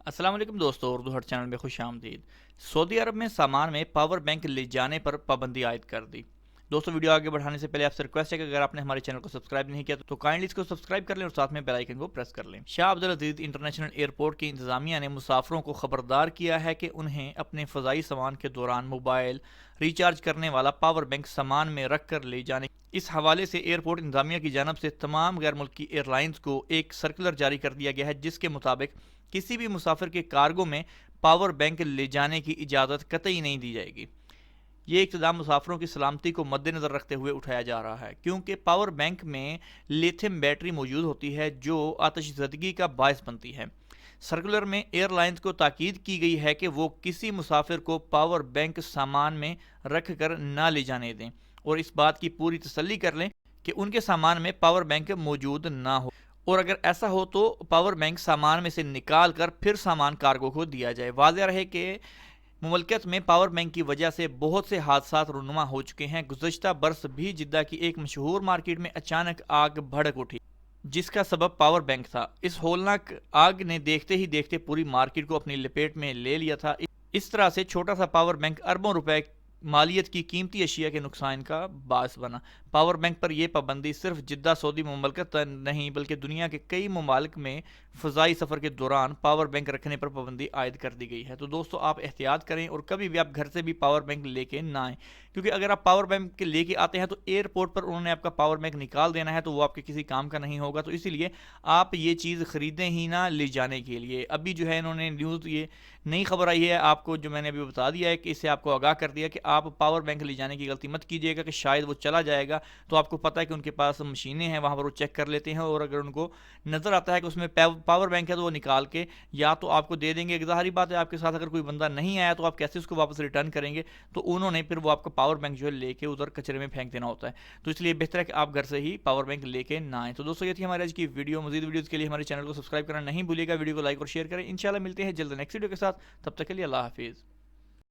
अस्सलाम वालेकुम दोस्तों, उर्दू हट चैनल में खुश आमदीद। सऊदी अरब में सामान में पावर बैंक ले जाने पर पाबंदी आयद कर दी। दोस्तों, वीडियो आगे बढ़ाने से पहले आपसे रिक्वेस्ट है कि अगर आपने हमारे चैनल को सब्सक्राइब नहीं किया तो काइंडली इसको सब्सक्राइब कर लें और साथ में बेल आइकन को प्रेस कर लें। शाह अब्दुल अजीज इंटरनेशनल एयरपोर्ट की इंतजामिया ने मुसाफिरों को खबरदार किया है कि उन्हें अपने फ़ज़ाई सामान के दौरान मोबाइल रिचार्ज करने वाला पावर बैंक सामान में रख कर ले जाने। इस हवाले से एयरपोर्ट इंतजामिया की जानब से तमाम गैर मुल्की एयरलाइंस को एक सर्कुलर जारी कर दिया गया है, जिसके मुताबिक किसी भी मुसाफिर के कार्गो में पावर बैंक ले जाने की इजाज़त कतई नहीं दी जाएगी। ये इक़्तिदाम मुसाफिरों की सलामती को मद्देनज़र रखते हुए उठाया जा रहा है, क्योंकि पावर बैंक में लिथियम बैटरी मौजूद होती है जो आतिशज़दगी का बायस बनती है। सर्कुलर में एयरलाइंस को ताकीद की गई है कि वो किसी मुसाफिर को पावर बैंक सामान में रख कर ना ले जाने दें और इस बात की पूरी तसल्ली कर लें कि उनके सामान में पावर बैंक मौजूद ना हो, और अगर ऐसा हो तो पावर बैंक सामान में से निकाल कर फिर सामान कार्गो को दिया जाए। वाज़ेह रहे कि मुमलकत में पावर बैंक की वजह से बहुत से हादसात रुनुमा हो चुके हैं। गुज़श्ता बरस भी जिद्दा की एक मशहूर मार्केट में अचानक आग भड़क उठी, जिसका सबब पावर बैंक था। इस होलनाक आग ने देखते ही देखते पूरी मार्केट को अपनी लपेट में ले लिया था। इस तरह से छोटा सा पावर बैंक अरबों रुपए मालियत की कीमती अशिया के नुकसान का बास बना। पावर बैंक पर यह पाबंदी सिर्फ जिद्दा सऊदी मुमलकत नहीं बल्कि दुनिया के कई ममालिक में फ़ज़ाई सफ़र के दौरान पावर बैंक रखने पर पाबंदी आयद कर दी गई है। तो दोस्तों, आप एहतियात करें और कभी भी आप घर से भी पावर बैंक लेके ना आएँ, क्योंकि अगर आप पावर बैंक लेके आते हैं तो एयरपोर्ट पर उन्होंने आपका पावर बैंक निकाल देना है, तो वो आपके किसी काम का नहीं होगा। तो इसीलिए आप ये चीज़ ख़रीदें ही ना ले जाने के लिए। अभी जो है इन्होंने न्यूज़ ये नई खबर आई है आपको, जो मैंने अभी बता दिया है कि इससे आपको आगाह कर दिया कि आप पावर बैंक ले जाने की गलती मत कीजिएगा कि शायद वो चला जाएगा। तो आपको पता है कि उनके पास मशीनें हैं, वहाँ पर वो चेक कर लेते हैं, और अगर उनको नज़र आता है कि उसमें पावर बैंक है तो वो निकाल के या तो आपको दे देंगे। ज़ाहिर बात है, आपके साथ अगर कोई बंदा नहीं आया तो आप कैसे उसको वापस रिटर्न करेंगे, तो उन्होंने फिर वो आपका पावर बैंक जो है लेके उधर कचरे में फेंक देना होता है। तो इसलिए बेहतर है कि आप घर से ही पावर बैंक लेके ना आए। तो दोस्तों, ये थी हमारी आज की वीडियो। मज़ीद वीडियोज़ के लिए हमारे चैनल को सब्सक्राइब करना नहीं भूलिएगा, वीडियो को लाइक और शेयर करें। इंशाल्लाह मिलते हैं जल्द नेक्स्ट वीडियो के साथ, तब तक के लिए अल्लाह हाफिज़।